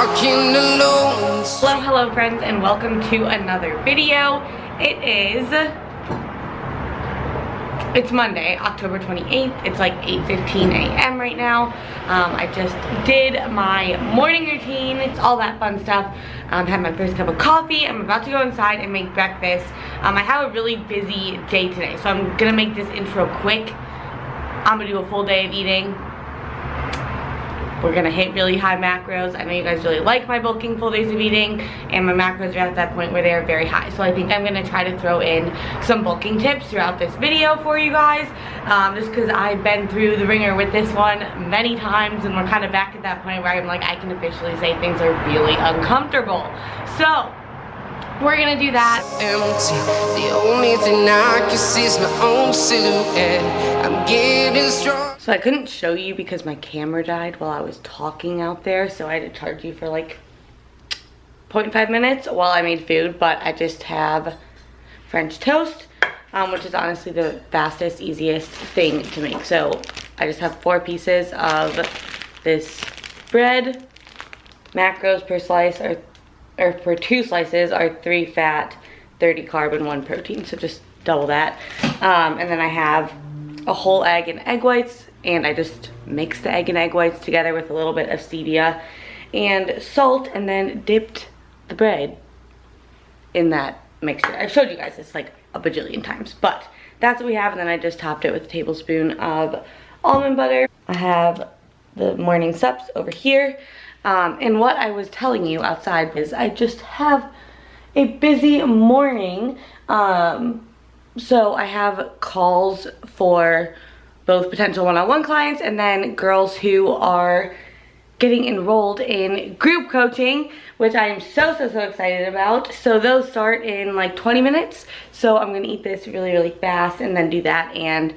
walking alone. Hello friends, and welcome to another video. It's Monday, October 28th. It's like 8:15 a.m. right now. I just did my morning routine. It's all that fun stuff. Had my first cup of coffee. I'm about to go inside and make breakfast. I have a really busy day today, so I'm gonna make this intro quick. I'm gonna do a full day of eating. We're gonna hit really high macros. I know you guys really like my bulking full days of eating, and my macros are at that point where they are very high. So I think I'm gonna try to throw in some bulking tips throughout this video for you guys, just because I've been through the ringer with this one many times, and we're kind of back at that point where I'm like, I can officially say things are really uncomfortable. So we're gonna do that. Empty. The only thing I can see is my own silhouette. I'm getting strong. So I couldn't show you because my camera died while I was talking out there, so I had to charge you for like 0.5 minutes while I made food. But I just have French toast, which is honestly the fastest, easiest thing to make. So I just have 4 pieces of this bread. Macros per slice are, or per 2 slices, are 3 fat, 30 carb, and 1 protein. So just double that. And then I have a whole egg and egg whites, and I just mixed the egg and egg whites together with a little bit of stevia and salt, and then dipped the bread in that mixture. I've showed you guys this like a bajillion times, but that's what we have. And then I just topped it with a tablespoon of almond butter. I have the morning sups over here. And what I was telling you outside is I just have a busy morning. So I have calls for both potential one-on-one clients and then girls who are getting enrolled in group coaching, which I am so excited about. So those start in like 20 minutes. So I'm gonna eat this really fast and then do that, and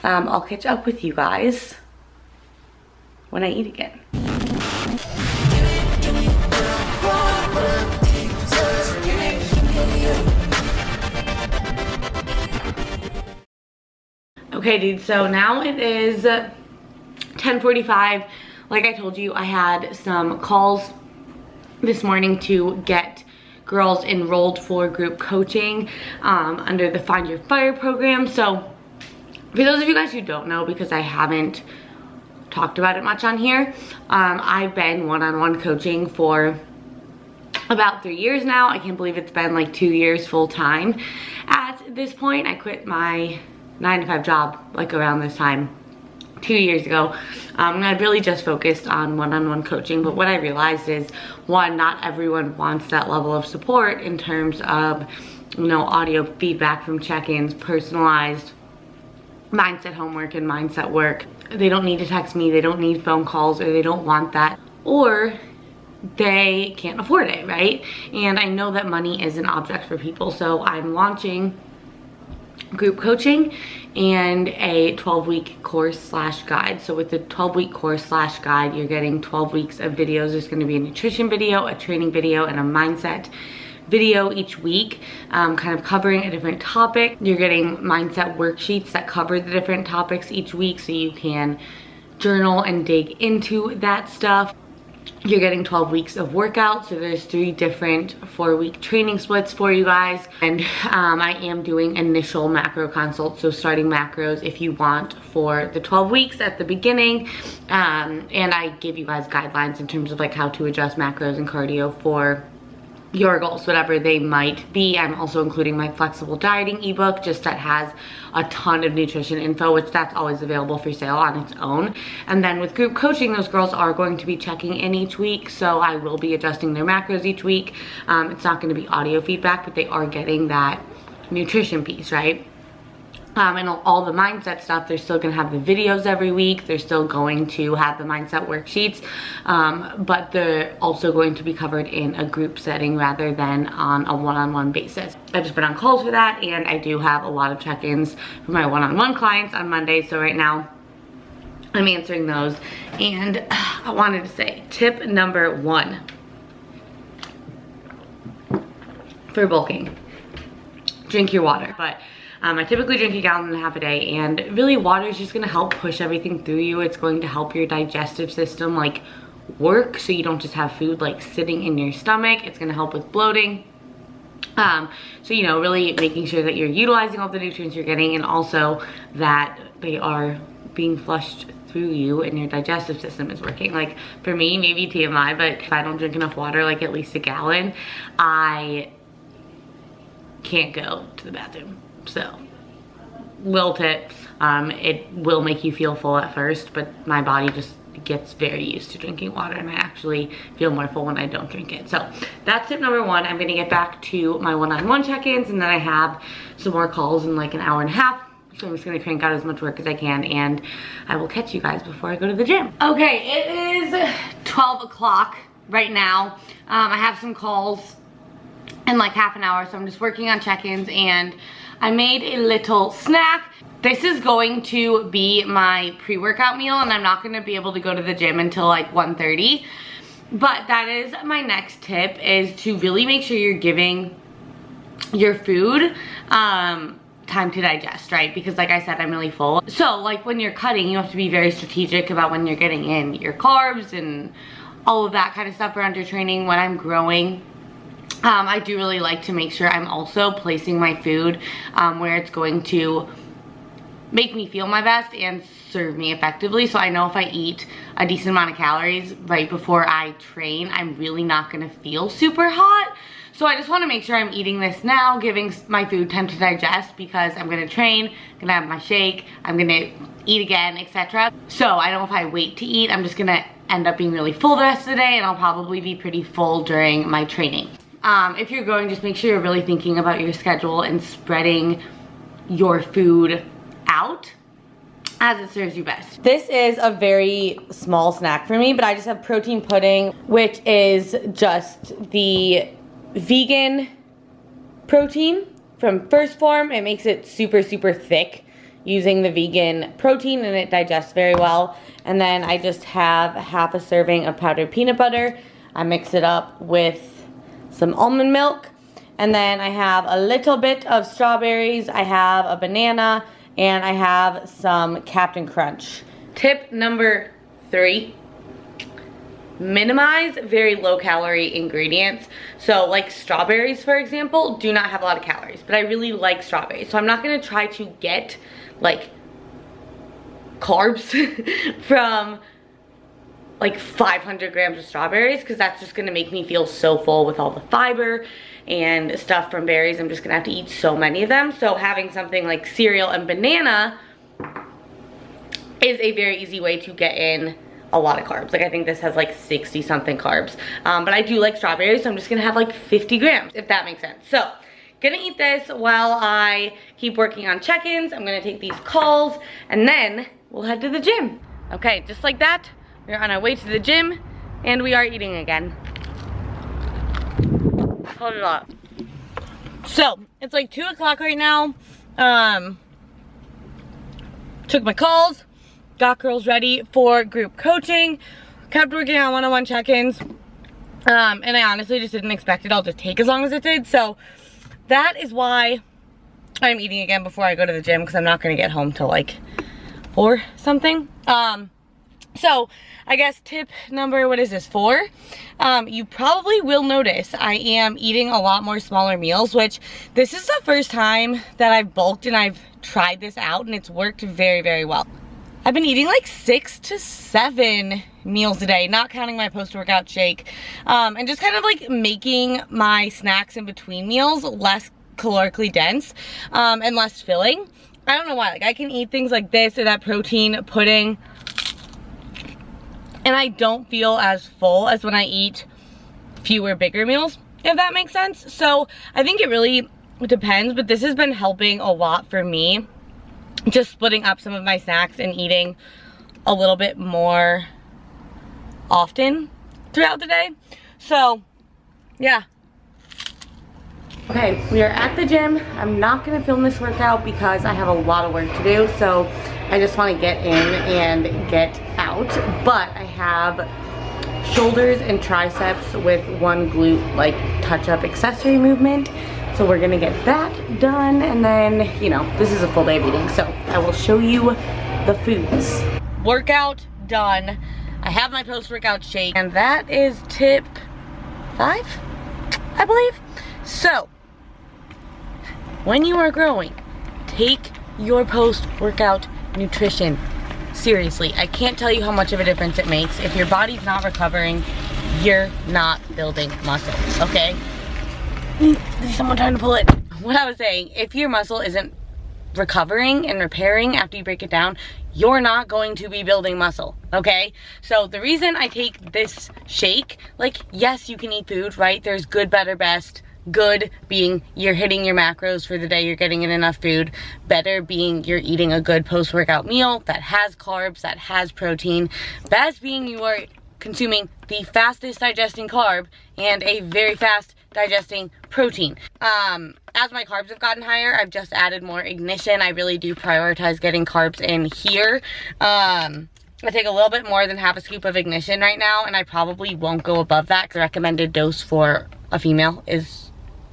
I'll catch up with you guys when I eat again. Okay, dude, so now it is 10:45. Like I told you, I had some calls this morning to get girls enrolled for group coaching under the Find Your Fire program. So for those of you guys who don't know, because I haven't talked about it much on here, I've been one-on-one coaching for about 3 years now. I can't believe it's been like 2 years full-time at this point. I quit my 9-to-5 job like around this time 2 years ago, and I've really just focused on one-on-one coaching. But what I realized is, one, not everyone wants that level of support in terms of, you know, audio feedback from check-ins, personalized mindset homework and mindset work. They don't need to text me, they don't need phone calls, or they don't want that, or they can't afford it, right? And I know that money is an object for people, so I'm launching group coaching and a 12-week course / guide. So with the 12-week course / guide, you're getting 12 weeks of videos. There's going to be a nutrition video, a training video, and a mindset video each week, kind of covering a different topic. You're getting mindset worksheets that cover the different topics each week, so you can journal and dig into that stuff. You're getting 12 weeks of workouts, so there's 3 different 4-week training splits for you guys. And I am doing initial macro consults, so starting macros if you want for the 12 weeks at the beginning. And I give you guys guidelines in terms of like how to adjust macros and cardio for your goals, whatever they might be. I'm also including my flexible dieting ebook, just that has a ton of nutrition info, which that's always available for sale on its own. And then with group coaching, those girls are going to be checking in each week, so I will be adjusting their macros each week. It's not going to be audio feedback, but they are getting that nutrition piece, right? And all the mindset stuff, they're still gonna have the videos every week. They're still going to have the mindset worksheets, but they're also going to be covered in a group setting rather than on a one-on-one basis. I've just been on calls for that, and I do have a lot of check-ins for my one-on-one clients on Monday. So right now I'm answering those. And I wanted to say, tip number 1 for bulking: drink your water. But I typically drink 1.5 gallons a day, and really water is just gonna help push everything through you. It's going to help your digestive system like work, so you don't just have food like sitting in your stomach. It's gonna help with bloating. So, you know, really making sure that you're utilizing all the nutrients you're getting, and also that they are being flushed through you and your digestive system is working. Like for me, maybe TMI, but if I don't drink enough water, like at least a gallon, I can't go to the bathroom. So, little tip, it will make you feel full at first, but my body just gets very used to drinking water, and I actually feel more full when I don't drink it. So that's tip number one. I'm gonna get back to my one-on-one check-ins, and then I have some more calls in like an hour and a half. So I'm just gonna crank out as much work as I can, and I will catch you guys before I go to the gym. Okay, it is 12 o'clock right now. I have some calls in like half an hour, so I'm just working on check-ins, and I made a little snack. This is going to be my pre-workout meal, and I'm not gonna be able to go to the gym until like 1:30. But that is my next tip, is to really make sure you're giving your food time to digest, right? Because like I said, I'm really full. So like when you're cutting, you have to be very strategic about when you're getting in your carbs and all of that kind of stuff around your training. When I'm growing, I do really like to make sure I'm also placing my food where it's going to make me feel my best and serve me effectively. So I know if I eat a decent amount of calories right before I train, I'm really not gonna feel super hot. So I just wanna make sure I'm eating this now, giving my food time to digest, because I'm gonna train, gonna have my shake, I'm gonna eat again, etc. So I know if I wait to eat, I'm just gonna end up being really full the rest of the day, and I'll probably be pretty full during my training. If you're going, just make sure you're really thinking about your schedule and spreading your food out as it serves you best. This is a very small snack for me, but I just have protein pudding, which is just the vegan protein from First Form. It makes it super, super thick using the vegan protein, and it digests very well. And then I just have half a serving of powdered peanut butter. I mix it up with some almond milk, and then I have a little bit of strawberries, I have a banana, and I have some Captain Crunch. Tip number 3, minimize very low calorie ingredients. So like strawberries, for example, do not have a lot of calories, but I really like strawberries. So I'm not gonna try to get like carbs from like 500 grams of strawberries, because that's just gonna make me feel so full with all the fiber and stuff from berries. I'm just gonna have to eat so many of them. So having something like cereal and banana is a very easy way to get in a lot of carbs. Like I think this has like 60 something carbs, but I do like strawberries, so I'm just gonna have like 50 grams, if that makes sense. So gonna eat this while I keep working on check-ins. I'm gonna take these calls, and then we'll head to the gym. Okay, just like that, we're on our way to the gym, and we are eating again. Hold it up. So, it's like 2 o'clock right now. Took my calls, got girls ready for group coaching, kept working on one-on-one check-ins, and I honestly just didn't expect it all to take as long as it did. So, that is why I'm eating again before I go to the gym, because I'm not gonna get home till like 4 something. So I guess tip number, what is this, 4? You probably will notice I am eating a lot more smaller meals, which this is the first time that I've bulked and I've tried this out, and it's worked very, very well. I've been eating like 6 to 7 meals a day, not counting my post-workout shake, and just kind of like making my snacks in between meals less calorically dense and less filling. I don't know why, like I can eat things like this or that protein pudding, and I don't feel as full as when I eat fewer, bigger meals, if that makes sense. So I think it really depends, but this has been helping a lot for me, just splitting up some of my snacks and eating a little bit more often throughout the day. So yeah. Okay, we are at the gym. I'm not gonna film this workout because I have a lot of work to do, so I just wanna get in and get out. But I have shoulders and triceps with one glute like touch-up accessory movement. So we're gonna get that done, and then, you know, this is a full day of eating, so I will show you the foods. Workout done. I have my post-workout shake, and that is tip 5, I believe. So, when you are growing, take your post-workout nutrition seriously. I can't tell you how much of a difference it makes. If your body's not recovering, you're not building muscle, okay? There's someone trying to pull it. What I was saying, if your muscle isn't recovering and repairing after you break it down, you're not going to be building muscle, okay? So the reason I take this shake, like, yes, you can eat food, right? There's good, better, best. Good being you're hitting your macros for the day, you're getting in enough food. Better being you're eating a good post-workout meal that has carbs, that has protein. Best being you are consuming the fastest digesting carb and a very fast digesting protein. As my carbs have gotten higher, I've just added more ignition. I really do prioritize getting carbs in here. I take a little bit more than half a scoop of ignition right now, and I probably won't go above that. The recommended dose for a female is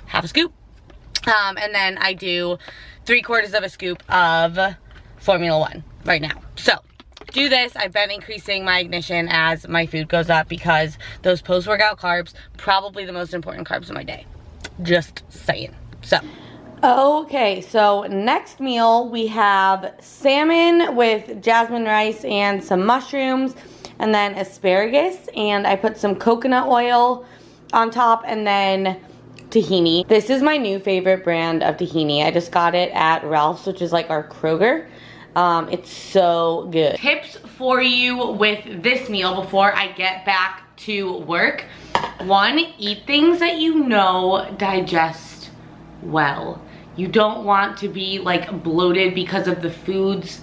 half a scoop. And then I do 3/4 of a scoop of Formula 1 right now. So do this. I've been increasing my ignition as my food goes up because those post-workout carbs, probably the most important carbs of my day. Just saying. So. Okay, so next meal we have salmon with jasmine rice and some mushrooms, and then asparagus, and I put some coconut oil on top, and then tahini. This is my new favorite brand of tahini. I just got it at Ralph's, which is like our Kroger. It's so good. Tips for you with this meal before I get back to work. 1, eat things that you know digest well. You don't want to be like bloated because of the foods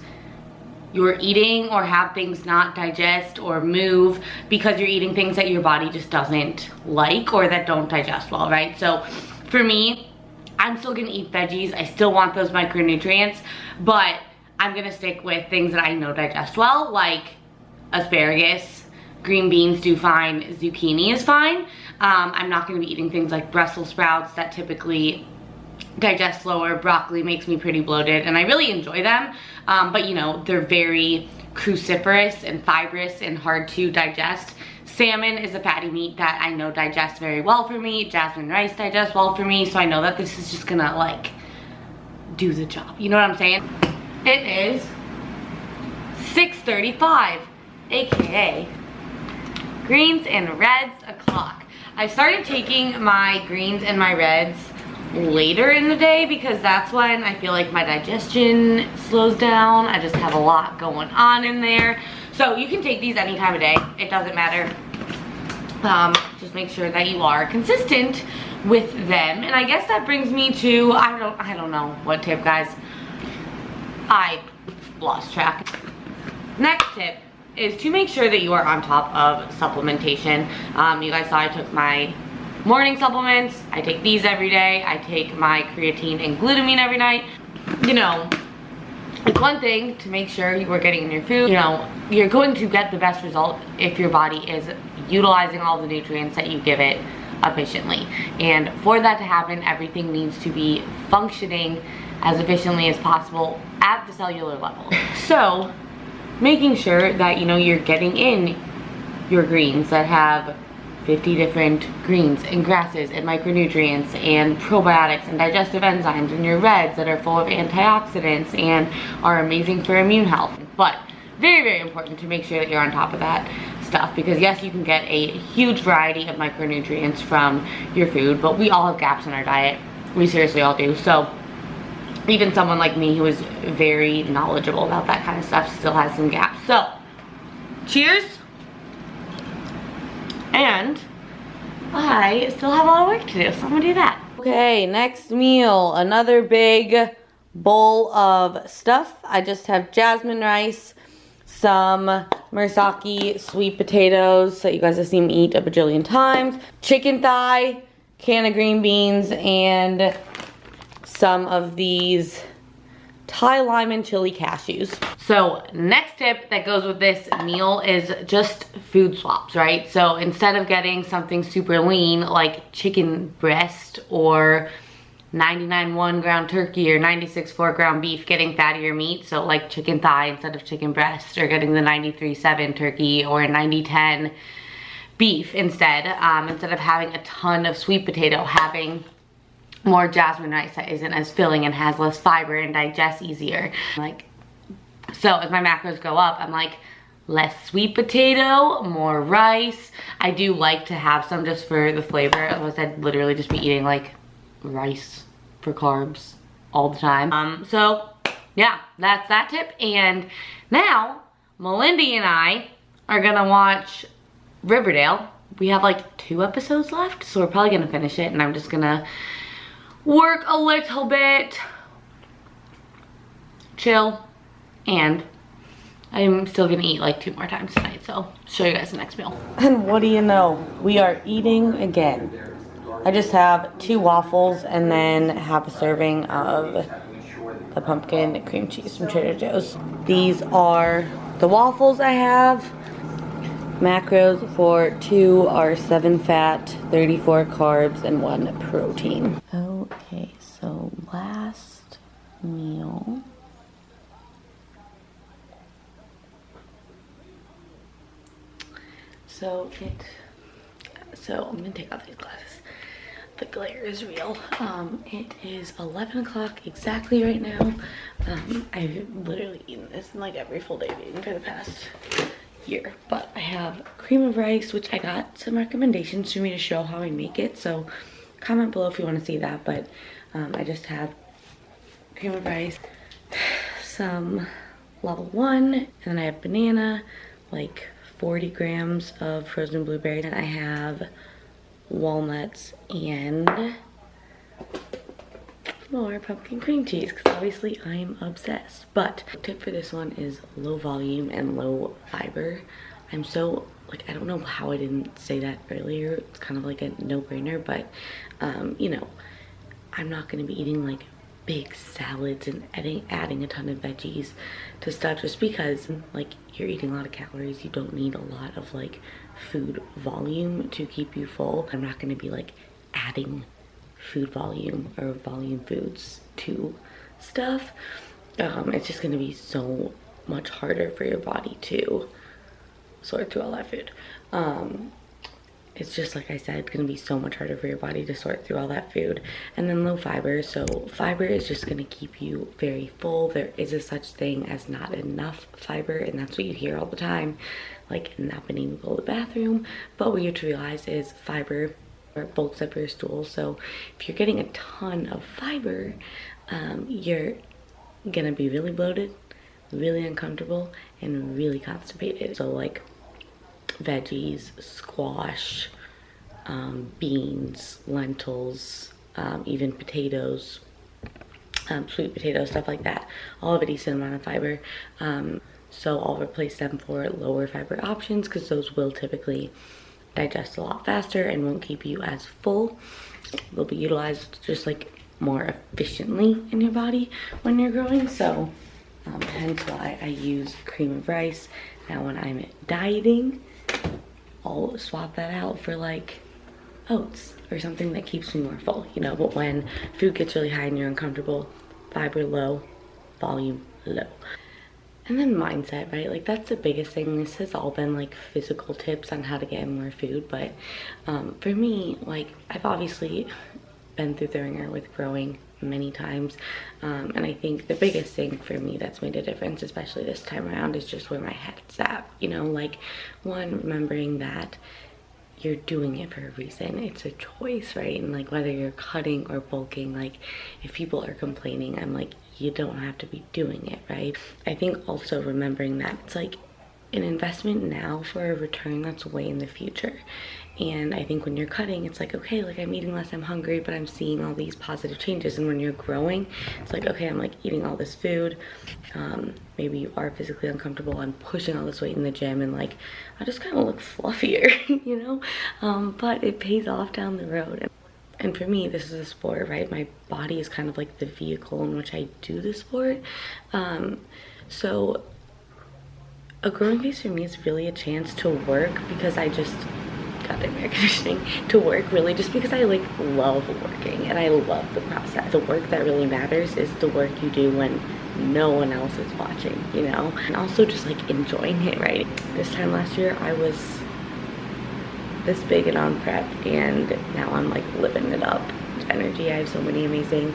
you're eating, or have things not digest or move because you're eating things that your body just doesn't like or that don't digest well, right? So for me, I'm still gonna eat veggies. I still want those micronutrients, but I'm gonna stick with things that I know digest well, like asparagus. Green beans do fine, zucchini is fine. I'm not gonna be eating things like Brussels sprouts that typically digest slower. Broccoli makes me pretty bloated, and I really enjoy them, but you know, they're very cruciferous and fibrous and hard to digest. Salmon is a fatty meat that I know digests very well for me. Jasmine rice digests well for me, so I know that this is just gonna like do the job. You know what I'm saying? It is 6:35, aka greens and reds o'clock. I started taking my greens and my reds later in the day because that's when I feel like my digestion slows down. I just have a lot going on in there. So you can take these any time of day. It doesn't matter. Just make sure that you are consistent with them. And I guess that brings me to, I don't know what tip, guys. I lost track. Next tip is to make sure that you are on top of supplementation. You guys saw I took my morning supplements. I take these every day. I take my creatine and glutamine every night. You know, it's one thing to make sure you are getting in your food. You know, you're going to get the best result if your body is utilizing all the nutrients that you give it efficiently. And for that to happen, everything needs to be functioning as efficiently as possible at the cellular level. So, making sure that, you know, you're getting in your greens that have 50 different greens and grasses and micronutrients and probiotics and digestive enzymes, and your reds that are full of antioxidants and are amazing for immune health. But very, very important to make sure that you're on top of that stuff, because yes, you can get a huge variety of micronutrients from your food, but we all have gaps in our diet. We seriously all do. So even someone like me who is very knowledgeable about that kind of stuff still has some gaps. So cheers. And I still have a lot of work to do, so I'm gonna do that. Okay, next meal, another big bowl of stuff. I just have jasmine rice, some Murasaki sweet potatoes that you guys have seen me eat a bajillion times, chicken thigh, can of green beans, and some of these Thai lime and chili cashews. So next tip that goes with this meal is just food swaps, right? So instead of getting something super lean like chicken breast or 99 1-ground turkey or 96 4-ground beef, getting fattier meat, so like chicken thigh instead of chicken breast, or getting the 93 7 turkey or 90 10 beef instead of having a ton of sweet potato, having more jasmine rice that isn't as filling and has less fiber and digests easier. Like, so as my macros go up, I'm like, less sweet potato, more rice. I do like to have some just for the flavor, otherwise I'd literally just be eating like rice for carbs all the time. So yeah, that's that tip. And now Melindy and I are gonna watch Riverdale. We have like 2 episodes left, so we're probably gonna finish it, and I'm just gonna work a little bit, chill, and I'm still gonna eat like 2 more times tonight, so show you guys the next meal. And what do you know? We are eating again. I just have 2 waffles and then half a serving of the pumpkin cream cheese from Trader Joe's. These are the waffles I have. Macros for 2 are 7 fat, 34 carbs, and 1 protein. Okay, so last meal. So I'm gonna take off these glasses. The glare is real. It is 11 o'clock exactly right now. I've literally eaten this in like every full day of eating for the past year. But I have cream of rice, which I got some recommendations for me to show how I make it. So comment below if you want to see that. But I just have cream of rice, some level 1, and then I have banana, like 40 grams of frozen blueberries, and I have walnuts and more pumpkin cream cheese, because obviously I'm obsessed. But tip for this one is low volume and low fiber. I'm so, like, I don't know how I didn't say that earlier. It's kind of like a no-brainer, but you know, I'm not going to be eating like big salads and adding a ton of veggies to stuff, just because like you're eating a lot of calories. You don't need a lot of like food volume to keep you full. I'm not going to be like adding food volume or volume foods to stuff. It's just going to be so much harder for your body to sort through all that food. It's just, like I said, it's going to be so much harder for your body to sort through all that food. And then low fiber. So fiber is just going to keep you very full. There is a such thing as not enough fiber, and that's what you hear all the time, like not being able to go to the bathroom. But what you have to realize is fiber bulks up your stool. So if you're getting a ton of fiber, you're going to be really bloated, really uncomfortable, and really constipated. So like veggies, squash, beans, lentils, even potatoes, sweet potatoes, stuff like that, all have a decent amount of fiber. So I'll replace them for lower fiber options, because those will typically digest a lot faster and won't keep you as full. They'll be utilized just like more efficiently in your body when you're growing. So hence why I use cream of rice. Now when I'm dieting, I'll swap that out for like oats or something that keeps me more full, you know. But when food gets really high and you're uncomfortable, fiber low, volume low. And then mindset, right? Like that's the biggest thing. This has all been like physical tips on how to get more food, but for me, like I've obviously been through the ringer with growing many times, and I think the biggest thing for me that's made a difference, especially this time around, is just where my head's at, you know. Like, one, remembering that you're doing it for a reason. It's a choice, right? And like whether you're cutting or bulking, like if people are complaining, I'm like, you don't have to be doing it, right? I think also remembering that it's like an investment now for a return that's way in the future. And I think when you're cutting, it's like, okay, like I'm eating less, I'm hungry, but I'm seeing all these positive changes. And when you're growing, it's like, okay, I'm like eating all this food. Maybe you are physically uncomfortable. I'm pushing all this weight in the gym, and like, I just kind of look fluffier, you know? But it pays off down the road. And for me, this is a sport, right? My body is kind of like the vehicle in which I do the sport. So a growing phase for me is really a chance to work, because I just goddamn air conditioning to work, really, just because I like love working and I love the process. The work that really matters is the work you do when no one else is watching, you know, and also just like enjoying it, right? This time last year I was this big and on prep, and now I'm like living it up. Energy. I have so many amazing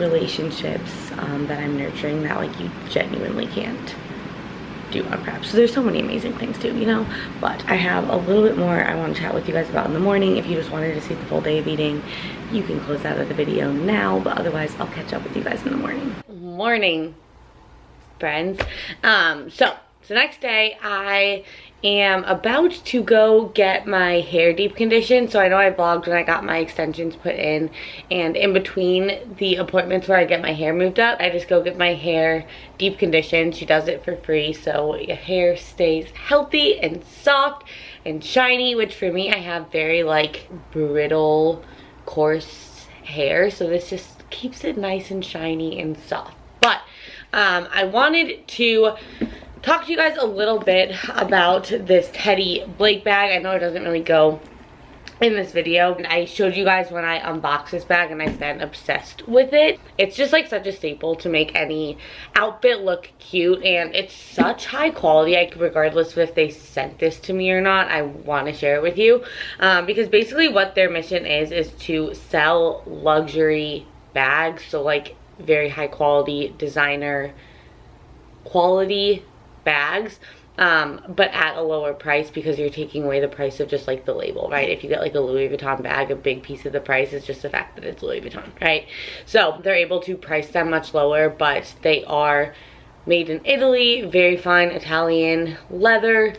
relationships that I'm nurturing that like you genuinely can't do on prep. So there's so many amazing things too, you know, but I have a little bit more I want to chat with you guys about in the morning. If you just wanted to see the full day of eating, you can close out of the video now, but otherwise I'll catch up with you guys in the morning. Morning, friends. So next day I am about to go get my hair deep conditioned. So I know I vlogged when I got my extensions put in, and in between the appointments where I get my hair moved up, I just go get my hair deep conditioned. She does it for free, so your hair stays healthy and soft and shiny, which for me, I have very like brittle, coarse hair, so this just keeps it nice and shiny and soft. But I wanted to talk to you guys a little bit about this Teddy Blake bag. I know it doesn't really go in this video, and I showed you guys when I unboxed this bag, and I've been obsessed with it. It's just like such a staple to make any outfit look cute, and it's such high quality. Like, regardless of if they sent this to me or not, I want to share it with you, because basically what their mission is to sell luxury bags, so like very high quality designer quality bags, but at a lower price, because you're taking away the price of just like the label, right? If you get like a Louis Vuitton bag, a big piece of the price is just the fact that it's Louis Vuitton, right? So they're able to price them much lower, but they are made in Italy, very fine Italian leather.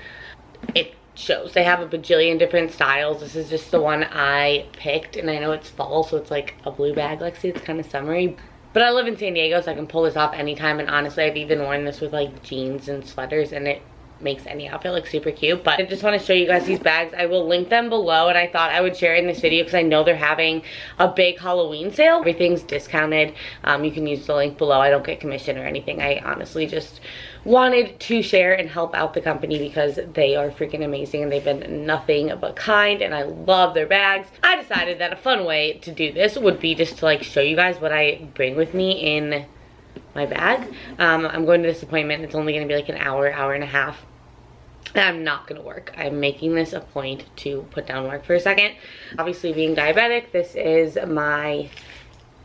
It shows. They have a bajillion different styles. This is just the one I picked, and I know it's fall, so it's like a blue bag, Lexi. It's kind of summery. But I live in San Diego, so I can pull this off anytime, and honestly, I've even worn this with like jeans and sweaters, and it makes any outfit look super cute. But I just want to show you guys these bags. I will link them below, and I thought I would share it in this video because I know they're having a big Halloween sale. Everything's discounted. You can use the link below. I don't get commission or anything. I honestly just wanted to share and help out the company because they are freaking amazing, and they've been nothing but kind, and I love their bags. I decided that a fun way to do this would be just to like show you guys what I bring with me in my bag. I'm going to this appointment. It's only going to be like an hour, hour and a half. And I'm not gonna work. I'm making this a point to put down work for a second. Obviously, being diabetic, this is my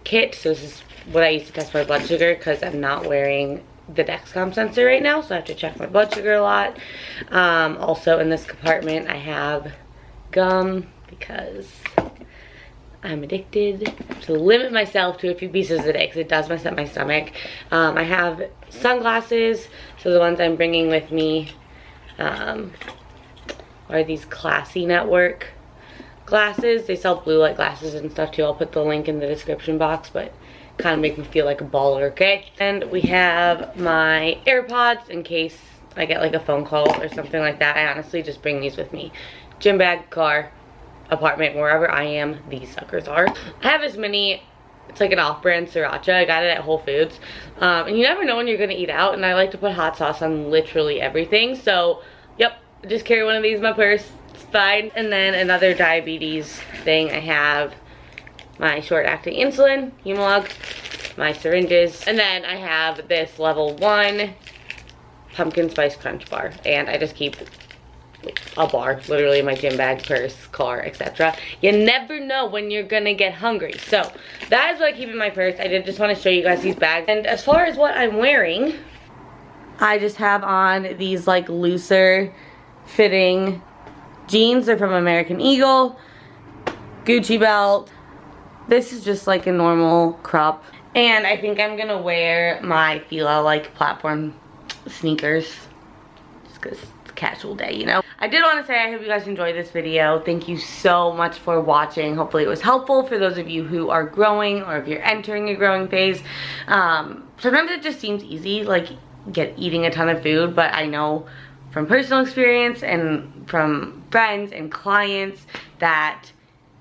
kit. So this is what I use to test my blood sugar because I'm not wearing the Dexcom sensor right now, so I have to check my blood sugar a lot. Also in this compartment, I have gum because I'm addicted to limit myself to a few pieces a day because it does mess up my stomach. I have sunglasses, so the ones I'm bringing with me are these Classy Network glasses. They sell blue light glasses and stuff too. I'll put the link in the description box, but kind of make me feel like a baller, okay? And we have my AirPods in case I get like a phone call or something like that. I honestly just bring these with me. Gym bag, car, apartment, wherever I am, these suckers are. I have this mini, it's like an off-brand sriracha. I got it at Whole Foods. And you never know when you're gonna eat out, and I like to put hot sauce on literally everything. So, yep, just carry one of these in my purse. It's fine. And then another diabetes thing, I have my short-acting insulin, Humalog, my syringes, and then I have this level 1 pumpkin spice crunch bar. And I just keep a bar literally in my gym bag, purse, car, etc. You never know when you're gonna get hungry. So that is what I keep in my purse. I did just want to show you guys these bags. And as far as what I'm wearing, I just have on these like looser fitting jeans. They're from American Eagle. Gucci belt. This is just like a normal crop. And I think I'm gonna wear my Fila like platform sneakers just because it's a casual day, you know. I did want to say I hope you guys enjoyed this video. Thank you so much for watching. Hopefully it was helpful for those of you who are growing or if you're entering a growing phase. Sometimes it just seems easy, like eating a ton of food, but I know from personal experience and from friends and clients that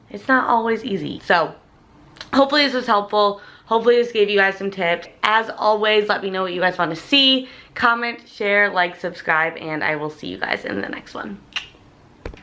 it's not always easy. So hopefully this was helpful. Hopefully this gave you guys some tips. As always, let me know what you guys want to see. Comment, share, like, subscribe, and I will see you guys in the next one.